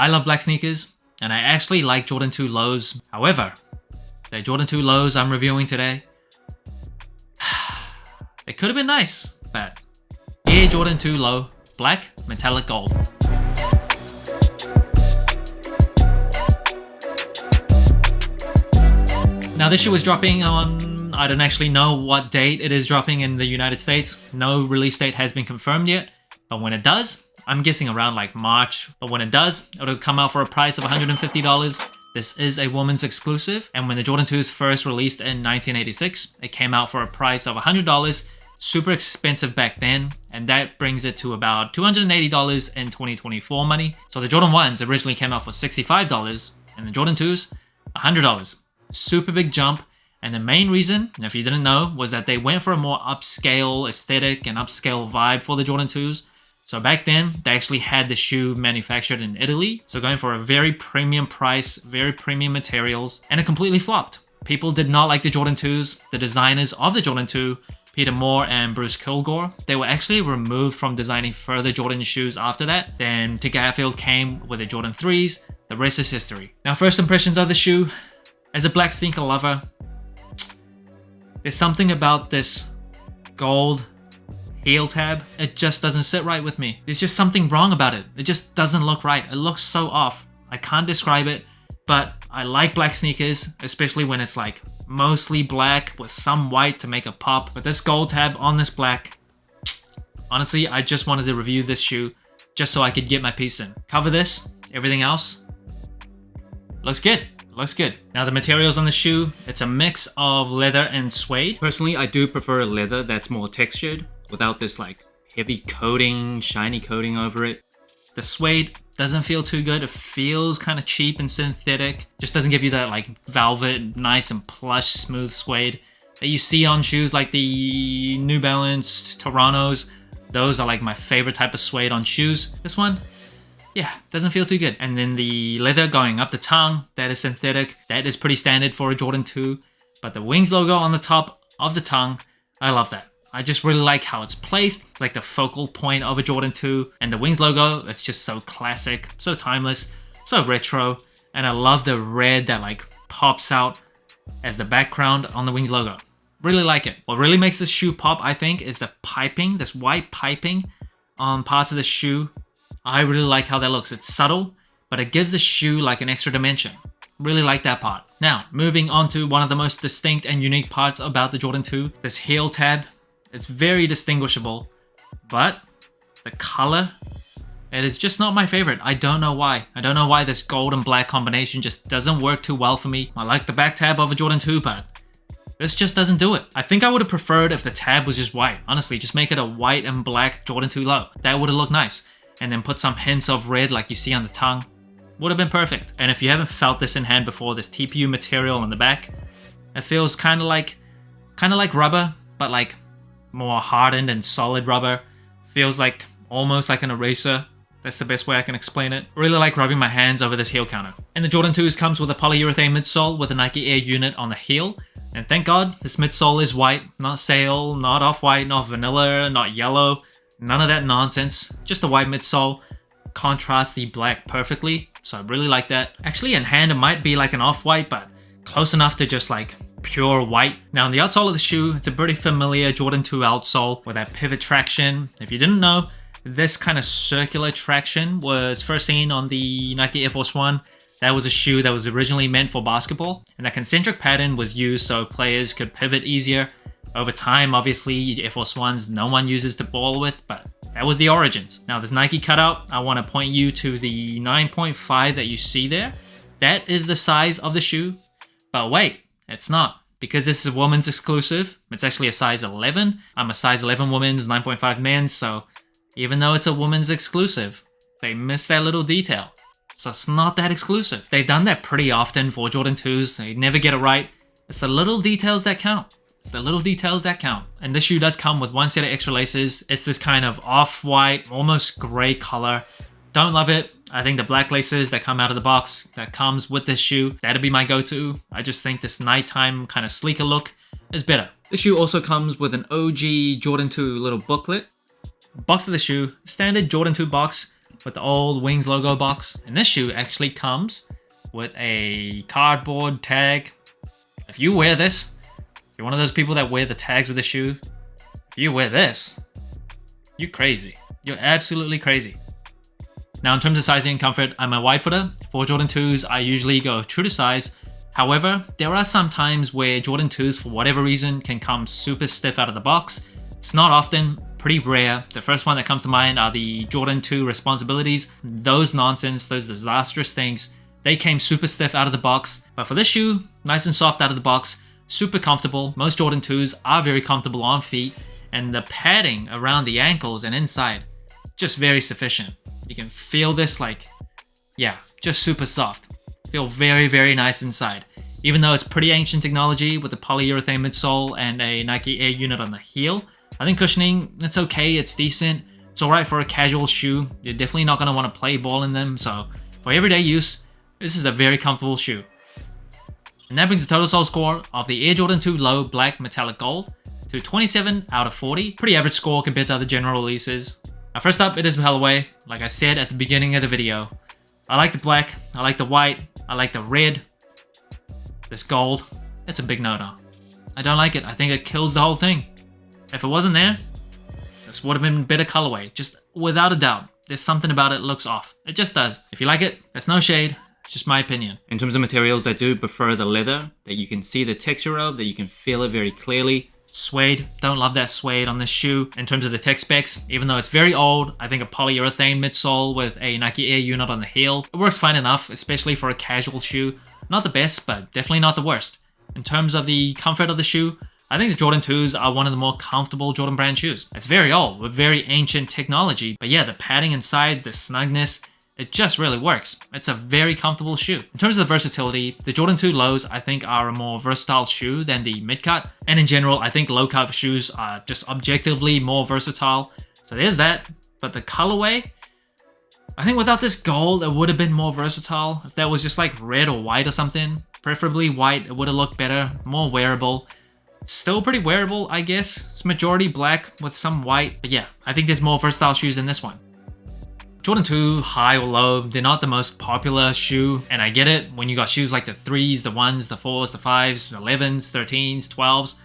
I love black sneakers, and I actually like Jordan 2 lows. However, the Jordan 2 lows I'm reviewing today, they could have been nice, but Air Jordan 2 low, black, metallic gold. Now this shoe is dropping on, I don't actually know what date it is dropping in the United States. No release date has been confirmed yet, but when it does, I'm guessing around like March, but when it does, it'll come out for a price of $150. This is a woman's exclusive, and when the Jordan 2s first released in 1986, it came out for a price of $100, super expensive back then, and that brings it to about $280 in 2024 money. So the Jordan 1s originally came out for $65, and the Jordan 2s, $100. Super big jump, and the main reason, if you didn't know, was that they went for a more upscale aesthetic and upscale vibe for the Jordan 2s. So back then, they actually had the shoe manufactured in Italy, so going for a very premium price, very premium materials, and it completely flopped. People did not like the Jordan 2s. The designers of the Jordan 2, Peter Moore and Bruce Kilgore, they were actually removed from designing further Jordan shoes after that. Then Dick Hatfield came with the Jordan 3s. The rest is history. Now, first impressions of the shoe. As a black sneaker lover, there's something about this gold heel tab, it just doesn't sit right with me. There's just something wrong about it. It just doesn't look right. It looks so off. I can't describe it, but I like black sneakers, especially when it's like mostly black with some white to make a pop. But this gold tab on this black, honestly, I just wanted to review this shoe just so I could get my piece in. Cover this, everything else looks good. Looks good. Now the materials on the shoe, it's a mix of leather and suede. Personally, I do prefer a leather that's more textured without this like heavy coating, shiny coating over it. The suede doesn't feel too good. It feels kind of cheap and synthetic. Just doesn't give you that like velvet, nice and plush, smooth suede that you see on shoes like the New Balance Torontos. Those are like my favorite type of suede on shoes. This one, yeah, doesn't feel too good. And then the leather going up the tongue, that is synthetic. That is pretty standard for a Jordan 2. But the Wings logo on the top of the tongue, I love that. I just really like how it's placed. It's like the focal point of a Jordan 2. And the Wings logo, it's just so classic, so timeless, so retro. And I love the red that like pops out as the background on the Wings logo. Really like it. What really makes this shoe pop, I think, is the piping, this white piping on parts of the shoe. I really like how that looks. It's subtle, but it gives the shoe like an extra dimension. Really like that part. Now, moving on to one of the most distinct and unique parts about the Jordan 2, this heel tab. It's very distinguishable, but the color, it is just not my favorite. I don't know why. I don't know why this gold and black combination just doesn't work too well for me. I like the back tab of a Jordan 2, but this just doesn't do it. I think I would have preferred if the tab was just white. Honestly, just make it a white and black Jordan 2 low. That would have looked nice. And then put some hints of red like you see on the tongue. Would have been perfect. And if you haven't felt this in hand before, this TPU material on the back, it feels kind of like rubber, but like more hardened and solid rubber. Feels like almost like an eraser. That's the best way I can explain it. Really like rubbing my hands over this heel counter. And the Jordan 2s comes with a polyurethane midsole with a Nike Air unit on the heel. And thank God this midsole is white, not sail, not off-white, not vanilla, not yellow. None of that nonsense. Just a white midsole. Contrasts the black perfectly. So I really like that. Actually in hand it might be like an off-white, but close enough to just like pure white. Now on the outsole of the shoe, it's a pretty familiar Jordan 2 outsole with that pivot traction. If you didn't know, this kind of circular traction was first seen on the Nike Air Force 1. That was a shoe that was originally meant for basketball, and that concentric pattern was used so players could pivot easier. Over time, obviously, Air Force 1s no one uses to ball with, but that was the origins. Now this Nike cutout, I want to point you to the 9.5 that you see there. That is the size of the shoe, but wait, it's not. Because this is a woman's exclusive, it's actually a size 11. I'm a size 11 women's, 9.5 men's, so even though it's a woman's exclusive, they missed that little detail. So it's not that exclusive. They've done that pretty often for Jordan 2s. They never get it right. It's the little details that count. It's the little details that count. And this shoe does come with one set of extra laces. It's this kind of off-white, almost gray color. Don't love it. I think the black laces that come out of the box that comes with this shoe, that'd be my go-to. I just think this nighttime kind of sleeker look is better. This shoe also comes with an OG Jordan 2 little booklet. Box of the shoe, standard Jordan 2 box. with the old Wings logo box. And this shoe actually comes with a cardboard tag. If you wear this, you're one of those people that wear the tags with the shoe. If you wear this, you're crazy. You're absolutely crazy. Now in terms of sizing and comfort, I'm a wide footer. For Jordan 2s, I usually go true to size. However, there are some times where Jordan 2s, for whatever reason, can come super stiff out of the box. It's not often, pretty rare. The first one that comes to mind are the Jordan 2 Responsibilities. Those nonsense, those disastrous things, they came super stiff out of the box. But for this shoe, nice and soft out of the box, super comfortable. Most Jordan 2s are very comfortable on feet, and the padding around the ankles and inside, just very sufficient. You can feel this like, yeah, just super soft. Feel very, very nice inside. Even though it's pretty ancient technology with a polyurethane midsole and a Nike Air unit on the heel, I think cushioning, it's okay, it's decent. It's alright for a casual shoe. You're definitely not going to want to play ball in them, so for everyday use, this is a very comfortable shoe. And that brings the total sole score of the Air Jordan 2 Low Black Metallic Gold to 27 out of 40. Pretty average score compared to other general releases. Now first up, it is colorway. Like I said at the beginning of the video, I like the black, I like the white, I like the red. This gold, it's a big no-no. I don't like it. I think it kills the whole thing. If it wasn't there, this would have been better colorway. Just without a doubt. There's something about it that looks off. It just does. If you like it, that's no shade. It's just my opinion. In terms of materials, I do prefer the leather that you can see the texture of, that you can feel it very clearly. Suede, don't love that suede on this shoe. In terms of the tech specs, even though it's very old, I think a polyurethane midsole with a Nike Air unit on the heel, it works fine enough, especially for a casual shoe. Not the best, but definitely not the worst. In terms of the comfort of the shoe, I think the Jordan 2s are one of the more comfortable Jordan brand shoes. It's very old, with very ancient technology, but yeah, the padding inside, the snugness, it just really works. It's a very comfortable shoe. In terms of the versatility, the Jordan 2 lows I think are a more versatile shoe than the mid-cut. And in general, I think low-cut shoes are just objectively more versatile. So there's that. But the colorway, I think without this gold, it would have been more versatile. If that was just like red or white or something, preferably white, it would have looked better, more wearable. Still pretty wearable, I guess. It's majority black with some white. But yeah, I think there's more versatile shoes than this one. Jordan 2, high or low, they're not the most popular shoe, and I get it when you got shoes like the 3s, the 1s, the 4s, the 5s, 11s, 13s, 12s.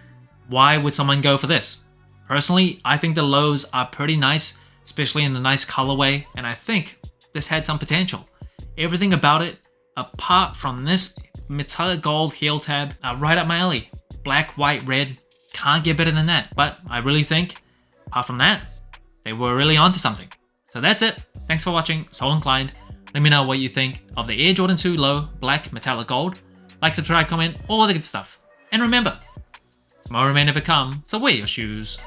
Why would someone go for this? Personally, I think the lows are pretty nice, especially in a nice colorway, and I think this had some potential. Everything about it, apart from this metallic gold heel tab, are right up my alley. Black, white, red, can't get better than that. But I really think, apart from that, they were really onto something. So that's it. Thanks for watching Sole Inclined. Let me know what you think of the Air Jordan 2 Low Black Metallic Gold. Like, subscribe, comment, all the good stuff. And remember, tomorrow may never come, so wear your shoes.